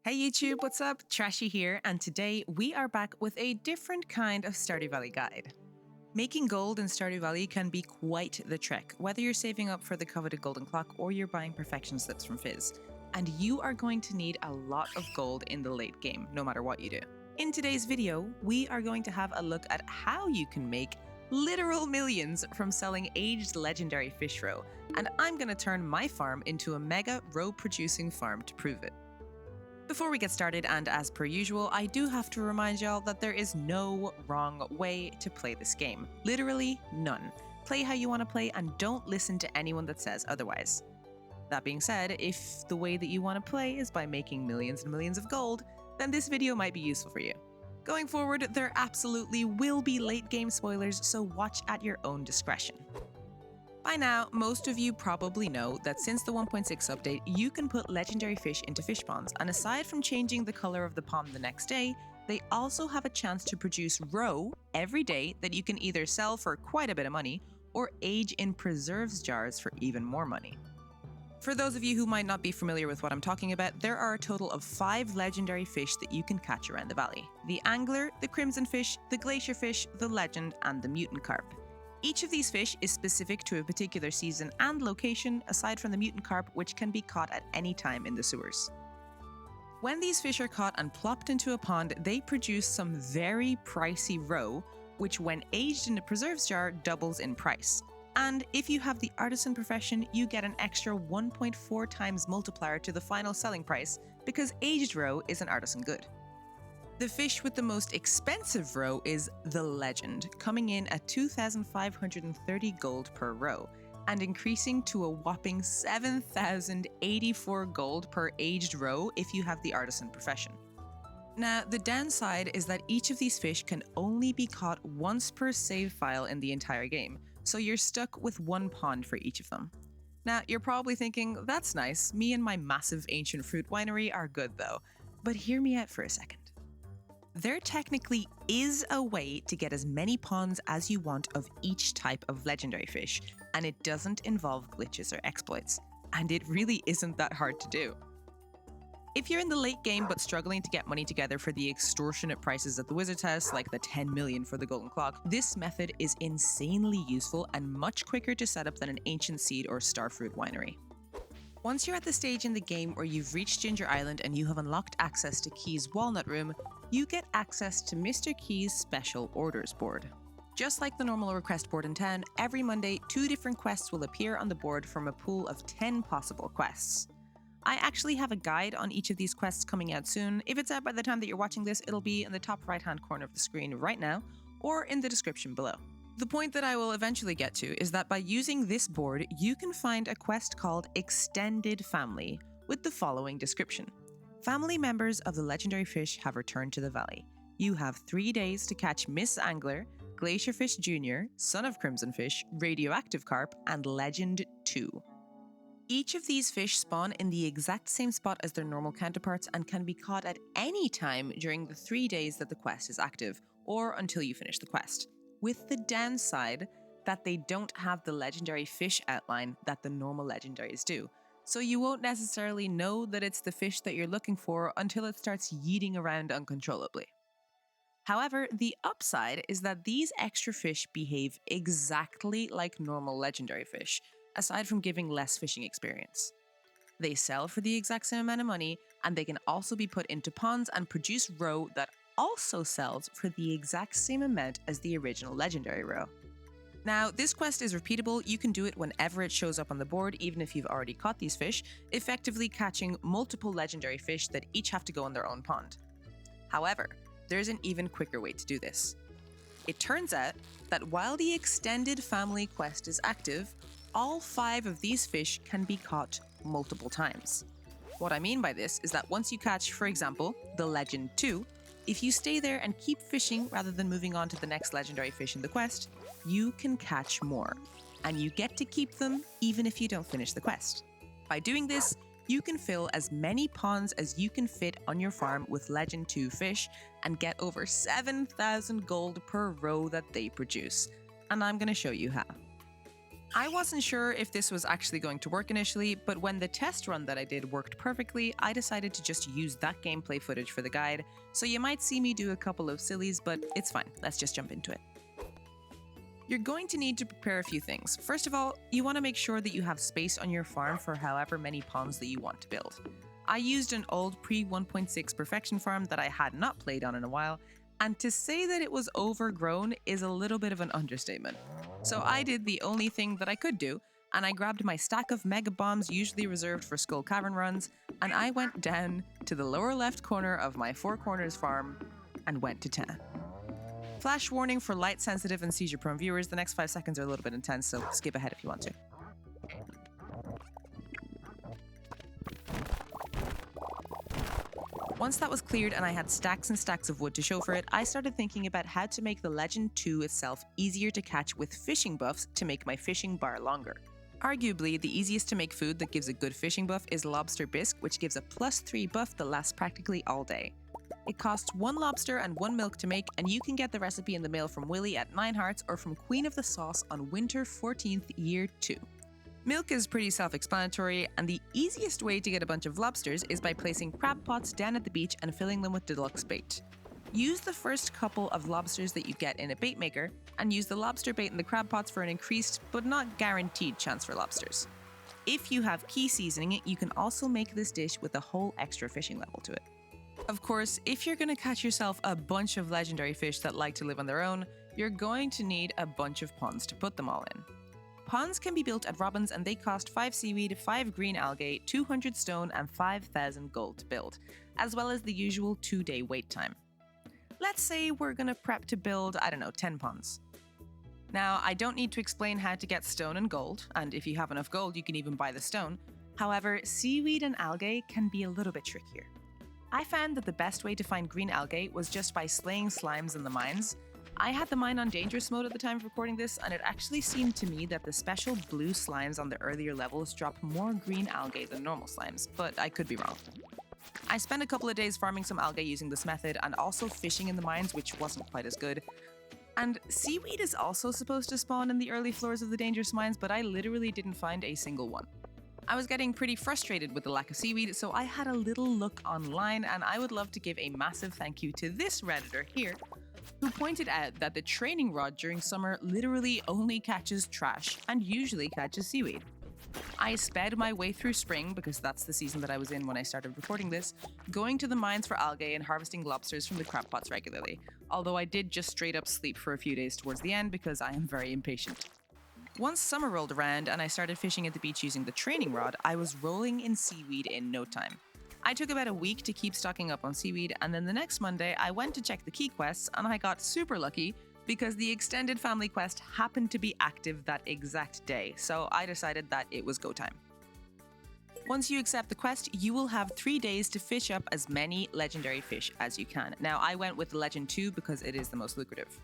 Hey YouTube, what's up? Trashy here, and today we are back with a different kind of Stardew Valley guide. Making gold in Stardew Valley can be quite the trek, whether you're saving up for the coveted golden clock or you're buying perfection slips from Fizz. And you are going to need a lot of gold in the late game, no matter what you do. In today's video, we are going to have a look at how you can make literal millions from selling aged legendary fish roe, and I'm going to turn my farm into a mega roe producing farm to prove it. Before we get started, and as per usual, I do have to remind y'all that there is no wrong way to play this game. Literally none. Play how you want to play and don't listen to anyone that says otherwise. That being said, if the way that you want to play is by making millions and millions of gold, then this video might be useful for you. Going forward, there absolutely will be late game spoilers, so watch at your own discretion. By now, most of you probably know that since the 1.6 update, you can put legendary fish into fish ponds, and aside from changing the color of the pond the next day, they also have a chance to produce roe every day that you can either sell for quite a bit of money or age in preserves jars for even more money. For those of you who might not be familiar with what I'm talking about, there are a total of 5 legendary fish that you can catch around the valley: the angler, the crimson fish, the glacier fish, the legend, and the mutant carp. Each of these fish is specific to a particular season and location, aside from the mutant carp, which can be caught at any time in the sewers. When these fish are caught and plopped into a pond, they produce some very pricey roe, which when aged in a preserves jar doubles in price. And if you have the artisan profession, you get an extra 1.4 times multiplier to the final selling price, because aged roe is an artisan good. The fish with the most expensive roe is the legend, coming in at 2,530 gold per roe, and increasing to a whopping 7,084 gold per aged roe if you have the artisan profession. Now, the downside is that each of these fish can only be caught once per save file in the entire game, so you're stuck with one pond for each of them. Now, you're probably thinking, that's nice, me and my massive ancient fruit winery are good though, but hear me out for a second. There technically is a way to get as many ponds as you want of each type of legendary fish, and it doesn't involve glitches or exploits, and it really isn't that hard to do. If you're in the late game but struggling to get money together for the extortionate prices at the Wizard's House, like the 10 million for the Golden Clock, this method is insanely useful and much quicker to set up than an ancient seed or starfruit winery. Once you're at the stage in the game where you've reached Ginger Island and you have unlocked access to Key's Walnut Room, you get access to Mr. Key's Special Orders board. Just like the normal request board in town, every Monday 2 different quests will appear on the board from a pool of 10 possible quests. I actually have a guide on each of these quests coming out soon. If it's out by the time that you're watching this, it'll be in the top right-hand corner of the screen right now, or in the description below. The point that I will eventually get to is that by using this board, you can find a quest called Extended Family with the following description. Family members of the legendary fish have returned to the valley. You have 3 days to catch Miss Angler, Glacierfish Jr., Son of Crimson Fish, Radioactive Carp, and Legend 2. Each of these fish spawn in the exact same spot as their normal counterparts and can be caught at any time during the 3 days that the quest is active, or until you finish the quest, with the downside that they don't have the legendary fish outline that the normal legendaries do. So you won't necessarily know that it's the fish that you're looking for until it starts yeeting around uncontrollably. However, the upside is that these extra fish behave exactly like normal legendary fish, aside from giving less fishing experience. They sell for the exact same amount of money, and they can also be put into ponds and produce roe that also sells for the exact same amount as the original legendary roe. Now, this quest is repeatable. You can do it whenever it shows up on the board, even if you've already caught these fish, effectively catching multiple legendary fish that each have to go in their own pond. However, there's an even quicker way to do this. It turns out that while the Extended Family quest is active, all 5 of these fish can be caught multiple times. What I mean by this is that once you catch, for example, the Legend 2, if you stay there and keep fishing rather than moving on to the next legendary fish in the quest, you can catch more, and you get to keep them even if you don't finish the quest. By doing this, you can fill as many ponds as you can fit on your farm with Legend 2 fish and get over 7,000 gold per roe that they produce. And I'm going to show you how. I wasn't sure if this was actually going to work initially, but when the test run that I did worked perfectly, I decided to just use that gameplay footage for the guide, so you might see me do a couple of sillies, but it's fine, let's just jump into it. You're going to need to prepare a few things. First of all, you want to make sure that you have space on your farm for however many ponds that you want to build. I used an old pre-1.6 perfection farm that I had not played on in a while, and to say that it was overgrown is a little bit of an understatement. So I did the only thing that I could do, and I grabbed my stack of mega bombs usually reserved for Skull Cavern runs, and I went down to the lower left corner of my Four Corners farm and went to town. Flash warning for light sensitive and seizure prone viewers, the next 5 seconds are a little bit intense, so skip ahead if you want to. Once that was cleared and I had stacks and stacks of wood to show for it, I started thinking about how to make the Legend 2 itself easier to catch with fishing buffs to make my fishing bar longer. Arguably, the easiest to make food that gives a good fishing buff is lobster bisque, which gives a +3 buff that lasts practically all day. It costs 1 lobster and 1 milk to make, and you can get the recipe in the mail from Willie at 9 Hearts or from Queen of the Sauce on Winter 14th Year 2. Milk is pretty self-explanatory, and the easiest way to get a bunch of lobsters is by placing crab pots down at the beach and filling them with deluxe bait. Use the first couple of lobsters that you get in a bait maker, and use the lobster bait in the crab pots for an increased, but not guaranteed chance for lobsters. If you have key seasoning, you can also make this dish with a whole extra fishing level to it. Of course, if you're going to catch yourself a bunch of legendary fish that like to live on their own, you're going to need a bunch of ponds to put them all in. Ponds can be built at Robbins and they cost 5 seaweed, 5 green algae, 200 stone and 5,000 gold to build, as well as the usual 2-day wait time. Let's say we're gonna prep to build, 10 ponds. Now, I don't need to explain how to get stone and gold, and if you have enough gold you can even buy the stone. However, seaweed and algae can be a little bit trickier. I found that the best way to find green algae was just by slaying slimes in the mines. I had the mine on dangerous mode at the time of recording this, and it actually seemed to me that the special blue slimes on the earlier levels drop more green algae than normal slimes, but I could be wrong. I spent a couple of days farming some algae using this method and also fishing in the mines, which wasn't quite as good. And seaweed is also supposed to spawn in the early floors of the dangerous mines, but I literally didn't find a single one. I was getting pretty frustrated with the lack of seaweed, so I had a little look online, and I would love to give a massive thank you to this Redditor here, who pointed out that the training rod during summer literally only catches trash and usually catches seaweed. I sped my way through spring, because that's the season that I was in when I started recording this, going to the mines for algae and harvesting lobsters from the crab pots regularly, although I did just straight up sleep for a few days towards the end because I am very impatient. Once summer rolled around and I started fishing at the beach using the training rod, I was rolling in seaweed in no time. I took about a week to keep stocking up on seaweed, and then the next Monday I went to check the key quests and I got super lucky because the extended family quest happened to be active that exact day, so I decided that it was go time. Once you accept the quest, you will have 3 days to fish up as many legendary fish as you can. Now, I went with Legend 2 because it is the most lucrative.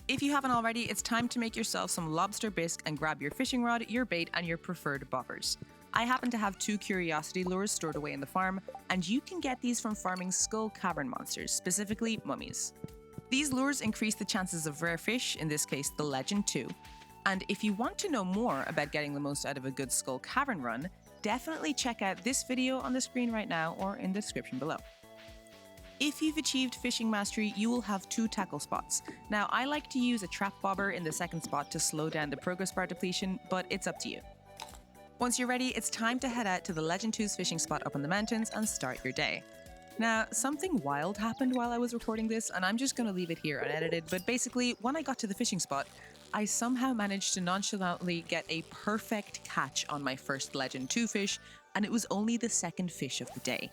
If you haven't already, it's time to make yourself some lobster bisque and grab your fishing rod, your bait, and your preferred bobbers. I happen to have 2 curiosity lures stored away in the farm, and you can get these from farming Skull Cavern monsters, specifically mummies. These lures increase the chances of rare fish, in this case the Legend 2. And if you want to know more about getting the most out of a good Skull Cavern run, definitely check out this video on the screen right now or in the description below. If you've achieved fishing mastery, you will have 2 tackle spots. Now, I like to use a trap bobber in the second spot to slow down the progress bar depletion, but it's up to you. Once you're ready, it's time to head out to the Legend 2's fishing spot up in the mountains and start your day. Now, something wild happened while I was recording this, and I'm just going to leave it here unedited, but basically, when I got to the fishing spot, I somehow managed to nonchalantly get a perfect catch on my first Legend 2 fish, and it was only the second fish of the day.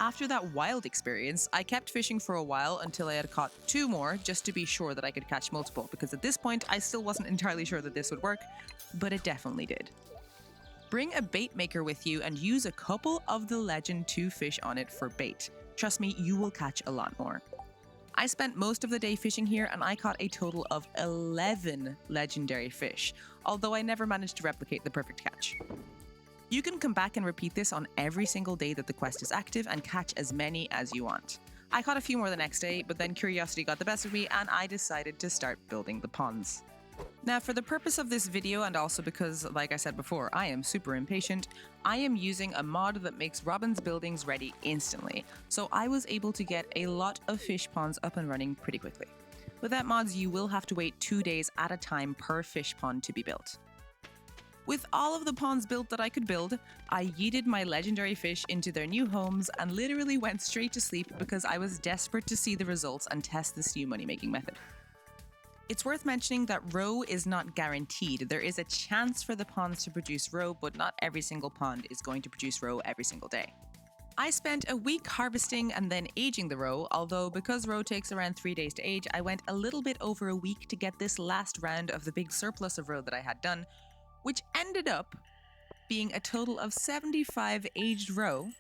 After that wild experience, I kept fishing for a while until I had caught 2 more just to be sure that I could catch multiple, because at this point I still wasn't entirely sure that this would work, but it definitely did. Bring a bait maker with you and use a couple of the Legend 2 fish on it for bait. Trust me, you will catch a lot more. I spent most of the day fishing here and I caught a total of 11 legendary fish, although I never managed to replicate the perfect catch. You can come back and repeat this on every single day that the quest is active and catch as many as you want. I caught a few more the next day, but then curiosity got the best of me and I decided to start building the ponds. Now, for the purpose of this video, and also because, like I said before, I am super impatient, I am using a mod that makes Robin's buildings ready instantly, so I was able to get a lot of fish ponds up and running pretty quickly. Without mods, you will have to wait 2 days at a time per fish pond to be built. With all of the ponds built that I could build, I yeeted my legendary fish into their new homes and literally went straight to sleep because I was desperate to see the results and test this new money-making method. It's worth mentioning that roe is not guaranteed. There is a chance for the ponds to produce roe, but not every single pond is going to produce roe every single day. I spent a week harvesting and then aging the roe, although because roe takes around 3 days to age, I went a little bit over a week to get this last round of the big surplus of roe that I had done, which ended up being a total of 75 aged roe,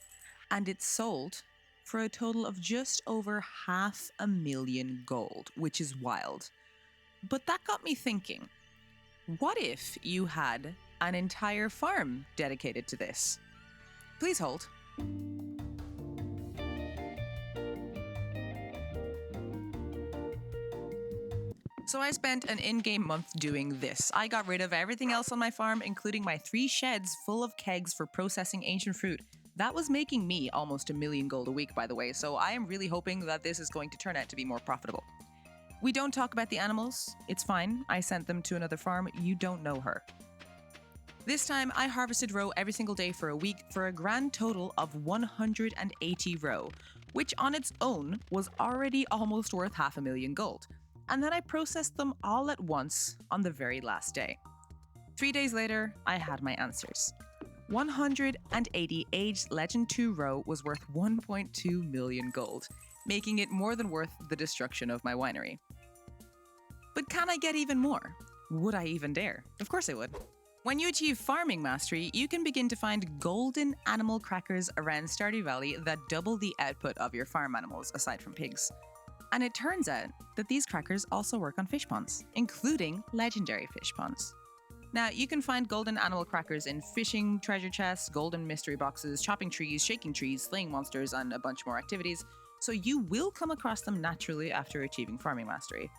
and it sold for a total of just over $500,000 gold, which is wild. But that got me thinking, what if you had an entire farm dedicated to this? Please hold. So I spent an in-game month doing this. I got rid of everything else on my farm, including my 3 sheds full of kegs for processing ancient fruit. That was making me almost $1,000,000 gold a week, by the way, so I am really hoping that this is going to turn out to be more profitable. We don't talk about the animals. It's fine. I sent them to another farm. You don't know her. This time, I harvested roe every single day for a week for a grand total of 180 roe, which on its own was already almost worth $500,000 gold. And then I processed them all at once on the very last day. 3 days later, I had my answers. 180 aged Legend 2 roe was worth 1.2 million gold, making it more than worth the destruction of my winery. But can I get even more? Would I even dare? Of course I would. When you achieve farming mastery, you can begin to find golden animal crackers around Stardew Valley that double the output of your farm animals, aside from pigs. And it turns out that these crackers also work on fish ponds, including legendary fish ponds. Now, you can find golden animal crackers in fishing, treasure chests, golden mystery boxes, chopping trees, shaking trees, slaying monsters, and a bunch more activities, so you will come across them naturally after achieving farming mastery.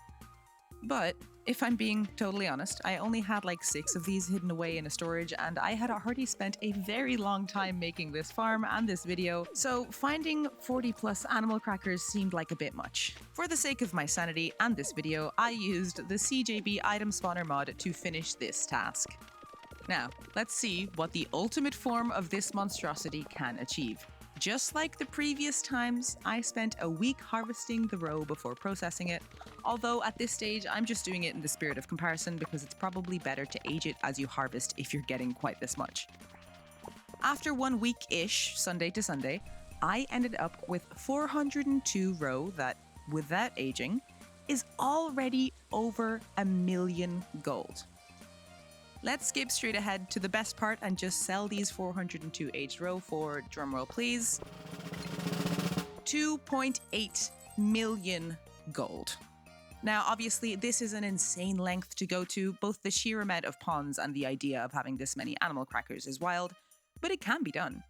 But if I'm being totally honest, I only had like 6 of these hidden away in a storage, and I had already spent a very long time making this farm and this video, so finding 40 plus animal crackers seemed like a bit much. For the sake of my sanity and this video, I used the CJB item spawner mod to finish this task. Now, let's see what the ultimate form of this monstrosity can achieve. Just like the previous times, I spent a week harvesting the roe before processing it, although at this stage I'm just doing it in the spirit of comparison because it's probably better to age it as you harvest if you're getting quite this much. After 1 week-ish, Sunday to Sunday, I ended up with 402 roe that, without aging, is already over $1,000,000 gold. Let's skip straight ahead to the best part and just sell these 402 aged roe for, drumroll please, 2.8 million gold. Now, obviously, this is an insane length to go to. Both the sheer amount of ponds and the idea of having this many animal crackers is wild, but it can be done.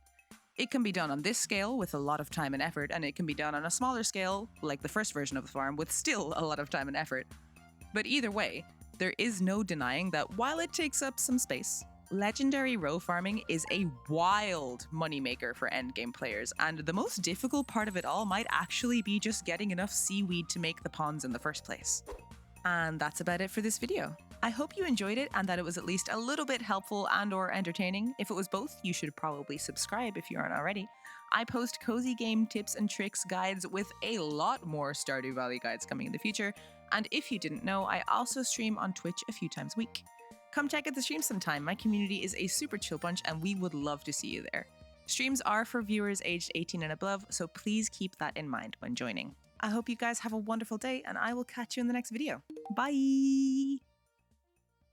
It can be done on this scale with a lot of time and effort, and it can be done on a smaller scale, like the first version of the farm, with still a lot of time and effort. But either way, there is no denying that while it takes up some space, legendary roe farming is a wild moneymaker for endgame players, and the most difficult part of it all might actually be just getting enough seaweed to make the ponds in the first place. And that's about it for this video. I hope you enjoyed it and that it was at least a little bit helpful and or entertaining. If it was both, you should probably subscribe if you aren't already. I post cozy game tips and tricks guides with a lot more Stardew Valley guides coming in the future. And if you didn't know, I also stream on Twitch a few times a week. Come check out the stream sometime. My community is a super chill bunch and we would love to see you there. Streams are for viewers aged 18 and above, so please keep that in mind when joining. I hope you guys have a wonderful day and I will catch you in the next video. Bye!